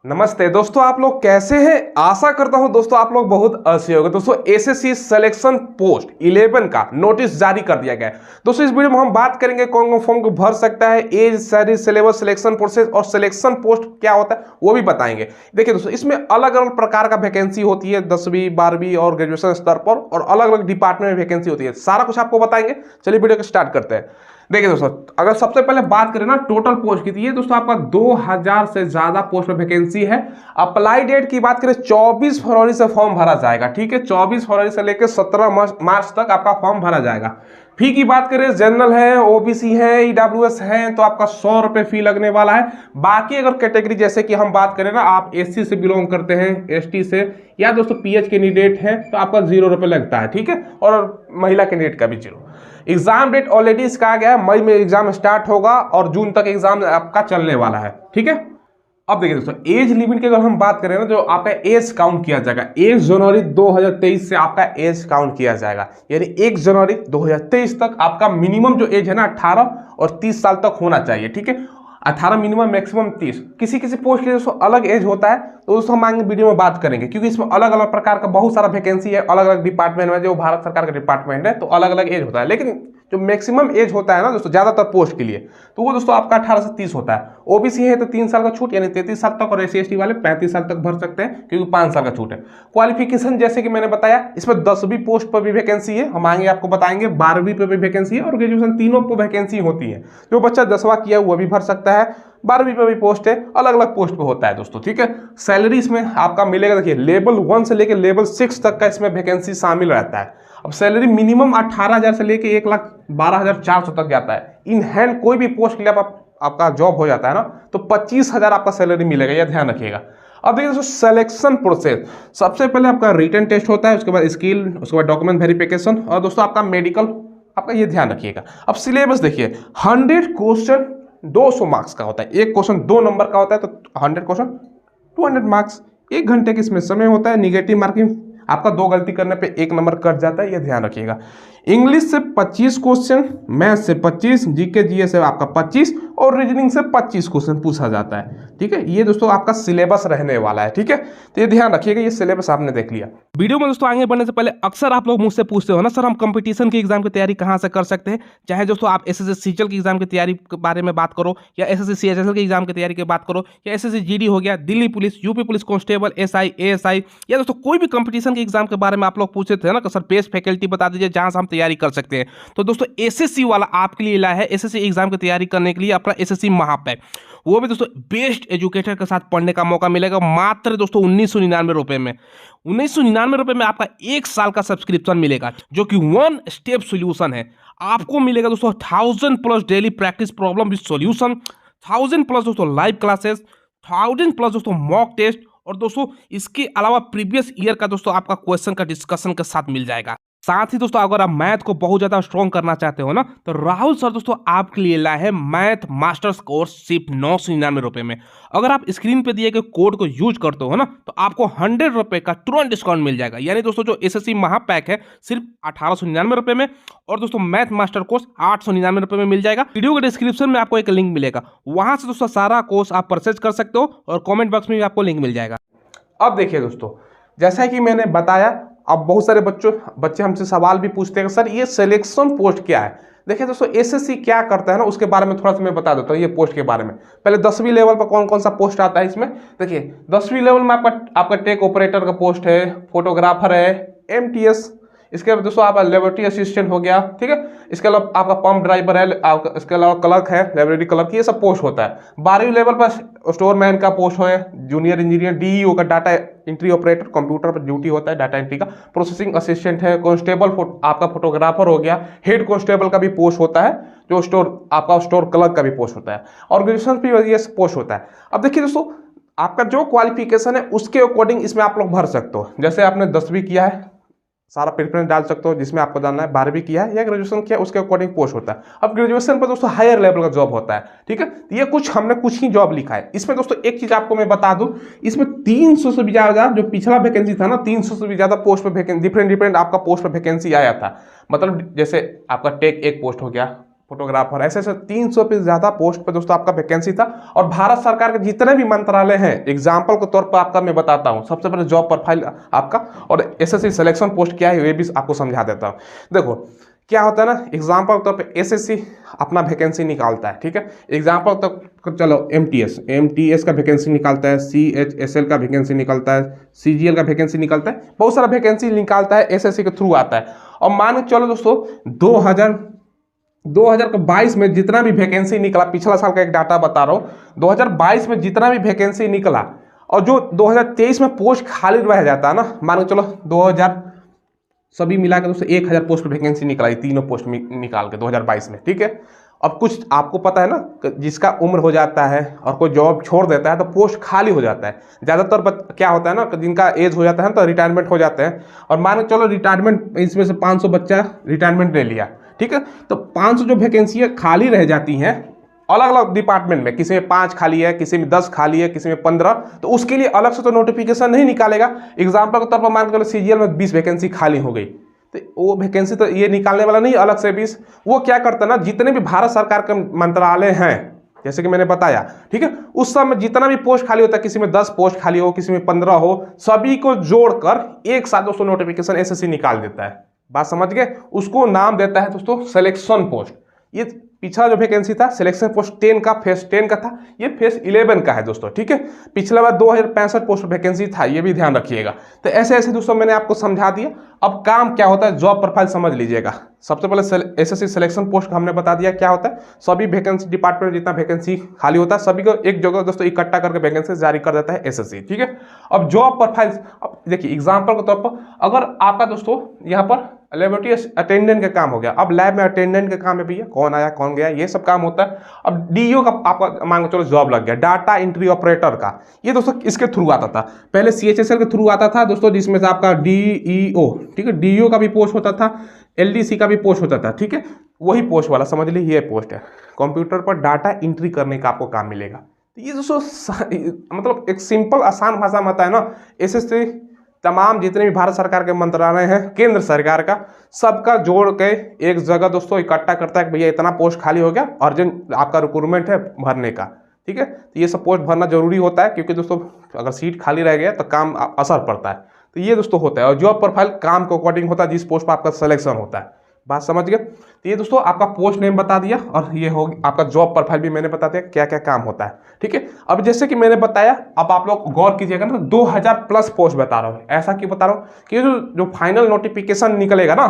नमस्ते दोस्तों, आप लोग कैसे हैं। आशा करता हूं दोस्तों आप लोग बहुत अच्छे होंगे। दोस्तों एसएससी सिलेक्शन पोस्ट 11 का नोटिस जारी कर दिया गया है। दोस्तों इस वीडियो में हम बात करेंगे कौन कौन फॉर्म को भर सकता है, age, salary, syllabus, selection process और सिलेक्शन पोस्ट क्या होता है वो भी बताएंगे। देखिए दोस्तों, इसमें अलग अलग प्रकार का वैकेंसी होती है 10वीं 12वीं और ग्रेजुएशन स्तर पर, और अलग अलग डिपार्टमेंट में वैकेंसी होती है। सारा कुछ आपको बताएंगे। चलिए वीडियो को स्टार्ट करते हैं। देखिए दोस्तों, अगर सबसे पहले बात करें ना टोटल पोस्ट की, तो ये दोस्तों आपका 2000 से ज्यादा पोस्ट में वैकेंसी है। अप्लाई डेट की बात करें 24 फरवरी से फॉर्म भरा जाएगा। ठीक है, 24 फरवरी से लेकर 17 मार्च तक आपका फॉर्म भरा जाएगा। फी की बात करें, जनरल है, ओबीसी है, ईडब्ल्यूएस है, तो आपका 100 रुपए फी लगने वाला है। बाकी अगर कैटेगरी जैसे कि हम बात करें ना, आप एससी से बिलोंग करते हैं, एसटी से, या दोस्तों पीएच कैंडिडेट है, तो आपका 0 रुपए लगता है। ठीक है, और महिला कैंडिडेट का भी 0। एग्जाम डेट ऑलरेडी इसका आ गया है, मई में एग्जाम स्टार्ट होगा और जून तक एग्जाम आपका चलने वाला है। ठीक है, अब देखिए दोस्तों, एज लिमिट की अगर हम बात करें ना, जो आपका एज काउंट किया जाएगा 1 जनवरी 2023 से आपका एज काउंट किया जाएगा। यानी 1 जनवरी 2023 तक आपका मिनिमम जो एज है ना 18 और 30 साल तक होना चाहिए। ठीक है, 18 मिनिमम, मैक्सिमम 30। किसी किसी पोस्ट के लिए दोस्तों अलग एज होता है, तो दोस्तों हम आगे वीडियो में बात करेंगे, क्योंकि इसमें अलग अलग प्रकार का बहुत सारा वैकेंसी है। अलग अलग डिपार्टमेंट में, जो भारत सरकार का डिपार्टमेंट है, तो अलग अलग एज होता है। लेकिन जो मैक्सिमम एज होता है ना दोस्तों ज्यादातर पोस्ट के लिए, तो वो दोस्तों आपका 18 से 30 होता है। ओबीसी है तो 3 साल का छूट, यानी 33 साल तक, और एससी एसटी वाले 35 साल तक भर सकते हैं, क्योंकि 5 साल का छूट है। क्वालिफिकेशन जैसे कि मैंने बताया, इसमें 10वीं पोस्ट पर भी वैकेंसी है, हम आगे आपको बताएंगे। 12वीं पर भी वैकेंसी है, और ग्रेजुएशन तीनों पर वैकेंसी होती है। जो बच्चा 10वां किया वो भी भर सकता है। 12वीं पर भी पोस्ट है, अलग अलग पोस्ट पे होता है दोस्तों। ठीक है, सैलरी इसमें आपका मिलेगा, देखिए लेवल 1 से लेकर लेवल 6 तक का इसमें वैकेंसी शामिल रहता है। अब सैलरी मिनिमम 18,000 से लेकर 1,12,400 तक जाता है। इन हैंड कोई भी पोस्ट के लिए आपका जॉब हो जाता है ना, तो 25,000 आपका सैलरी मिलेगा, यह ध्यान रखिएगा। अब देखिए दोस्तों, सिलेक्शन प्रोसेस, सबसे पहले आपका रिटन टेस्ट होता है, उसके बाद स्किल, उसके बाद डॉक्यूमेंट वेरिफिकेशन, और दोस्तों आपका मेडिकल, आपका ये ध्यान रखिएगा। अब सिलेबस देखिए, 100 क्वेश्चन 200 मार्क्स का होता है। एक क्वेश्चन 2 नंबर का होता है, तो 100 क्वेश्चन 200 मार्क्स। 1 घंटे की इसमें समय होता है। निगेटिव मार्किंग आपका 2 गलती करने पे 1 नंबर कट जाता है, ये ध्यान रखिएगा। इंग्लिश से 25 क्वेश्चन, मैथ से 25, जीके जीएस से आपका 25, और रीजनिंग से 25 क्वेश्चन पूछा जाता है। ठीक है, ये दोस्तों आपका सिलेबस रहने वाला है। ठीक है, तो ये ध्यान रखिएगा, ये सिलेबस आपने देख लिया। वीडियो में दोस्तों आगे बढ़ने से पहले अक्सर आप लोग मुझसे पूछते हो ना, सर हम कंपटीशन की एग्जाम की तैयारी कहाँ से कर सकते हैं। चाहे दोस्तों आप एसएससी सीजीएल की एग्जाम की तैयारी के बारे में बात करो, या एसएससी सीएचएसएल की एग्जाम की तैयारी की बात करो, या एसएससी जीडी हो गया, Delhi police, UP police constable, SI, ASI, या दोस्तों कोई भी कंपटीशन की एग्जाम के बारे में आप लोग पूछते थे ना कि सर बेस्ट फैकल्टी बता दीजिए जहां से हम तैयारी कर सकते हैं। तो दोस्तों एसएससी वाला आपके लिए लाया है, एसएससी एग्जाम की तैयारी करने के लिए अपना एसएससी महापैक। वो भी दोस्तों बेस्ट एजुकेटर के साथ पढ़ने का मौका मिलेगा, मात्र दोस्तों 1999 रुपए में। 1999 रुपए में आपका 1 साल का सब्सक्रिप्शन मिलेगा, जो कि 1 स्टेप सोल्यूशन है। आपको मिलेगा दोस्तों 1000+ daily practice problem with solution, 1000+ दोस्तों लाइव क्लासेस, 1000+ दोस्तों मॉक टेस्ट, और दोस्तों इसके अलावा प्रीवियस ईयर का दोस्तों आपका क्वेश्चन का डिस्कशन के साथ मिल जाएगा। साथ ही दोस्तों अगर आप मैथ को बहुत ज्यादा स्ट्रॉन्ग करना चाहते हो ना, तो राहुल सर दोस्तों आपके लिए लाए हैं मैथ मास्टर्स कोर्स सिर्फ 999 रुपए में। अगर आप स्क्रीन पे दिए गए कोड को यूज करते हो ना, तो आपको 100 रुपए का तुरंत डिस्काउंट मिल जाएगा। यानी दोस्तों जो एसएससी महापैक है सिर्फ 1899 रुपए में, और दोस्तों मैथ मास्टर कोर्स 899 रुपए में मिल जाएगा। वीडियो के डिस्क्रिप्शन में आपको एक लिंक मिलेगा, वहां से दोस्तों सारा कोर्स आप परचेज कर सकते हो, और कॉमेंट बॉक्स में भी आपको लिंक मिल जाएगा। अब देखिए दोस्तों, जैसा कि मैंने बताया, अब बहुत सारे बच्चे हमसे सवाल भी पूछते हैं, सर ये सिलेक्शन पोस्ट क्या है। देखिए दोस्तों, एसएससी क्या करता है ना, उसके बारे में थोड़ा सा मैं बता देता हूँ ये पोस्ट के बारे में। पहले 10वीं लेवल पर कौन कौन सा पोस्ट आता है इसमें। देखिए 10वीं लेवल में आपका टेक ऑपरेटर का पोस्ट है, फोटोग्राफर है, एमटीएस, इसके बाद दोस्तों आपका लेबोरेटरी असिस्टेंट हो गया। ठीक है, इसके अलावा आपका पंप ड्राइवर है, इसके अलावा क्लर्क है, लाइब्रेरी क्लर्क, ये सब पोस्ट होता है। 12वीं लेवल पर स्टोर मैन का पोस्ट है, जूनियर इंजीनियर, डीईओ का डाटा एंट्री ऑपरेटर, कंप्यूटर पर ड्यूटी होता है डाटा एंट्री का, प्रोसेसिंग असिस्टेंट है, कांस्टेबल आपका फोटोग्राफर हो गया, हेड कांस्टेबल का भी पोस्ट होता है, जो आपका स्टोर क्लर्क का भी पोस्ट होता है, ऑर्गेनाइजेशन भी ये पोस्ट होता है। अब देखिए दोस्तों, आपका जो क्वालिफिकेशन है उसके अकॉर्डिंग इसमें आप लोग भर सकते हो। जैसे आपने 10वीं किया है, सारा प्रेफरेंस डाल सकते हो जिसमें आपको डालना है। 12वीं किया है या ग्रेजुएशन किया है, उसके अकॉर्डिंग पोस्ट होता है। अब ग्रेजुएशन पर दोस्तों हायर लेवल का जॉब होता है। ठीक है, ये हमने कुछ ही जॉब लिखा है इसमें। दोस्तों एक चीज आपको मैं बता दूं, इसमें 300 से भी ज्यादा, जो पिछला वैकेंसी था ना, 300 से भी ज्यादा पोस्ट पे वैकेंसी, डिफरेंट आपका पोस्ट पे वैकेंसी आया था। मतलब जैसे आपका टेक एक पोस्ट हो गया, फोटोग्राफर, ऐसे ऐसे 300 पे ज़्यादा पोस्ट पे दोस्तों आपका वैकेंसी था। और भारत सरकार के जितने भी मंत्रालय हैं, एग्जाम्पल के तौर पर आपका मैं बताता हूँ। सबसे पहले जॉब प्रोफाइल आपका और एसएससी सिलेक्शन पोस्ट क्या है ये भी आपको समझा देता हूँ। देखो क्या होता है ना, एग्जाम्पल के तौर पे एसएससी अपना वैकेंसी निकालता है, ठीक है। एग्जाम्पल तक चलो एमटीएस का वैकेंसी निकालता है, सीएचएसएल का वैकेंसी निकलता है, सीजीएल का वैकेंसी निकलता है, बहुत सारा वैकेंसी निकालता है, एसएससी के थ्रू आता है। और मान के चलो दोस्तों 2022 में जितना भी वैकेंसी निकला, पिछला साल का एक डाटा बता रहा हूँ, 2022 में जितना भी वैकेंसी निकला और जो 2023 में पोस्ट खाली रह जाता है ना, मान के चलो 2000 सभी मिला के दोस्तों 1000 पोस्ट पर वैकेंसी निकला, तीनों पोस्ट निकाल के 2022 में, ठीक है। अब कुछ आपको पता है ना, जिसका उम्र हो जाता है और कोई जॉब छोड़ देता है तो पोस्ट खाली हो जाता है। ज़्यादातर क्या होता है ना, जिनका एज हो जाता है तो रिटायरमेंट हो जाते हैं। और मान के चलो रिटायरमेंट, इसमें से 500 बच्चा रिटायरमेंट ले लिया, ठीक है। तो 500 जो वैकेंसी खाली रह जाती हैं अलग अलग डिपार्टमेंट में, किसी में 5 खाली है, किसी में 10 खाली है, किसी में 15, तो उसके लिए अलग से तो नोटिफिकेशन नहीं निकालेगा। एग्जाम्पल के तौर पर मान के चलो सीजीएल में 20 वैकेंसी खाली हो गई, तो वो वैकेंसी तो ये निकालने वाला नहीं अलग से 20। वो क्या करता है ना, जितने भी भारत सरकार के मंत्रालय हैं, जैसे कि मैंने बताया, ठीक है, उस समय जितना भी पोस्ट खाली होता है, किसी में 10 पोस्ट खाली हो, किसी में 15 हो, सभी को जोड़कर एक साथ दोस्तों नोटिफिकेशन एसएससी निकाल देता है। बात समझ गए? उसको नाम देता है दोस्तों सिलेक्शन पोस्ट। ये पिछला जो वैकेंसी था सिलेक्शन पोस्ट 10 का, फेस 10 का था, ये फेस 11 का है दोस्तों, ठीक है। पिछला बार 2065 पोस्ट वैकेंसी था, ये भी ध्यान रखिएगा। तो ऐसे ऐसे दोस्तों मैंने आपको समझा दिया। अब काम क्या होता है, जॉब प्रोफाइल समझ लीजिएगा। सबसे पहले एसएससी सिलेक्शन पोस्ट हमने बता दिया क्या होता है। सभी वैकेंसी डिपार्टमेंट जितना वैकेंसी खाली होता है सभी को एक जगह दोस्तों इकट्ठा करके वैकेंसी जारी कर देता है एसएससी, ठीक है। अब जॉब प्रोफाइल, अब देखिए एग्जाम्पल के तौर पर अगर आपका दोस्तों यहाँ पर लेबोरेटरी अटेंडेंट का काम हो गया, अब लैब में अटेंडेंट का काम है भैया, कौन आया कौन गया ये सब काम होता है। अब डीईओ का आपका मान लो चलो जॉब लग गया, डाटा एंट्री ऑपरेटर का, ये दोस्तों इसके थ्रू आता था। पहले सीएचएसएल के थ्रू आता था दोस्तों, जिसमें से आपका डीईओ, ठीक है, डीईओ का भी पोस्ट होता था, एलडीसी का भी पोस्ट होता था, ठीक है। वही पोस्ट वाला समझ लीजिए ये पोस्ट है, कंप्यूटर पर डाटा एंट्री करने का आपको काम मिलेगा। तो ये दोस्तों मतलब एक सिंपल आसान भाषा में आता है ना, एसएससी तमाम जितने भी भारत सरकार के मंत्रालय हैं, केंद्र सरकार का, सबका जोड़ के एक जगह दोस्तों इकट्ठा करता है कि भैया इतना पोस्ट खाली हो गया, अर्जेंट आपका रिक्रूटमेंट है भरने का, ठीक है। तो ये सब पोस्ट भरना जरूरी होता है, क्योंकि दोस्तों अगर सीट खाली रह गया तो काम असर पड़ता है। तो ये दोस्तों होता है। और जॉब प्रोफाइल काम के अकॉर्डिंग होता है, जिस पोस्ट पर आपका सिलेक्शन होता है। बात समझ गए? तो ये दोस्तों आपका पोस्ट नेम बता दिया, और ये हो आपका जॉब प्रोफाइल भी मैंने बता दिया क्या क्या काम होता है, ठीक है। अब जैसे कि मैंने बताया, अब आप लोग गौर कीजिएगा ना, 2000 प्लस पोस्ट बता रहा हूँ। ऐसा क्यों बता रहा हूँ कि जो फाइनल नोटिफिकेशन निकलेगा ना,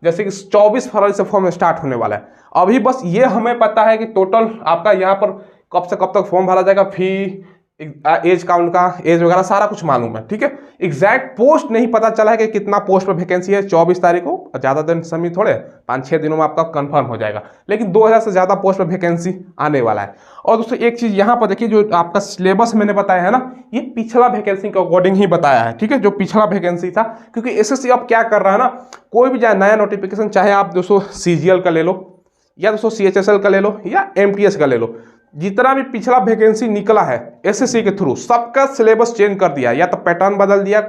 जैसे कि 24 फरवरी से फॉर्म स्टार्ट होने वाला है। अभी बस ये हमें पता है कि टोटल आपका यहाँ पर कब से कब तक फॉर्म भरा जाएगा, फी, एज काउंट का, एज वगैरह सारा कुछ मालूम है, ठीक है। एग्जैक्ट पोस्ट नहीं पता चला है कि कितना पोस्ट पर वैकेंसी है 24 तारीख को, ज़्यादा दिन समय थोड़े, 5-6 दिनों में आपका कंफर्म हो जाएगा। लेकिन 2000 से ज़्यादा पोस्ट पर वैकेंसी आने वाला है। और दोस्तों एक चीज़ यहाँ पर देखिए, जो आपका सिलेबस मैंने बताया है ना, ये पिछला वैकेंसी के अकॉर्डिंग ही बताया है, ठीक है, जो पिछला वैकेंसी था। क्योंकि एसएससी अब क्या कर रहा है ना, कोई भी जाए नया नोटिफिकेशन, चाहे आप दोस्तों सीजीएल का ले लो, या दोस्तों सीएचएसएल का ले लो, या एमटीएस का ले लो, जितना भी पिछला वैकेंसी निकला है एसएससी के थ्रू, सबका सिलेबस चेंज कर दिया। या तो पैटर्न बदल दिया,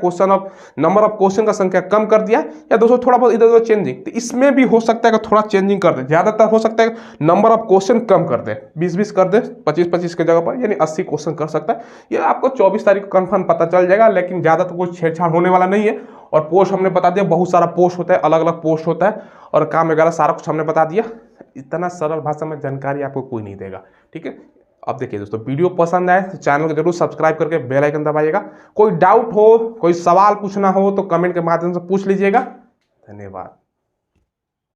नंबर ऑफ क्वेश्चन का संख्या कम कर दिया, या दोस्तों थोड़ा बहुत इधर उधर चेंजिंग। तो इसमें भी हो सकता है कि थोड़ा चेंजिंग कर दे, ज़्यादातर हो सकता है नंबर ऑफ क्वेश्चन कम कर दे, 20-20 कर दे, 25-25 के जगह पर, यानी 80 क्वेश्चन कर सकता है। ये आपको 24 तारीख को कन्फर्म पता चल जाएगा। लेकिन ज़्यादा तो कुछ छेड़छाड़ होने वाला नहीं है। और पोस्ट हमने बता दिया, बहुत सारा पोस्ट होता है, अलग अलग पोस्ट होता है, और काम वगैरह सारा कुछ हमने बता दिया। इतना सरल भाषा में जानकारी आपको कोई नहीं देगा, ठीक है। अब देखिए दोस्तों, वीडियो पसंद आए तो चैनल को जरूर सब्सक्राइब करके बेल आइकन दबाइएगा। कोई डाउट हो, कोई सवाल पूछना हो तो कमेंट के माध्यम से पूछ लीजिएगा। धन्यवाद।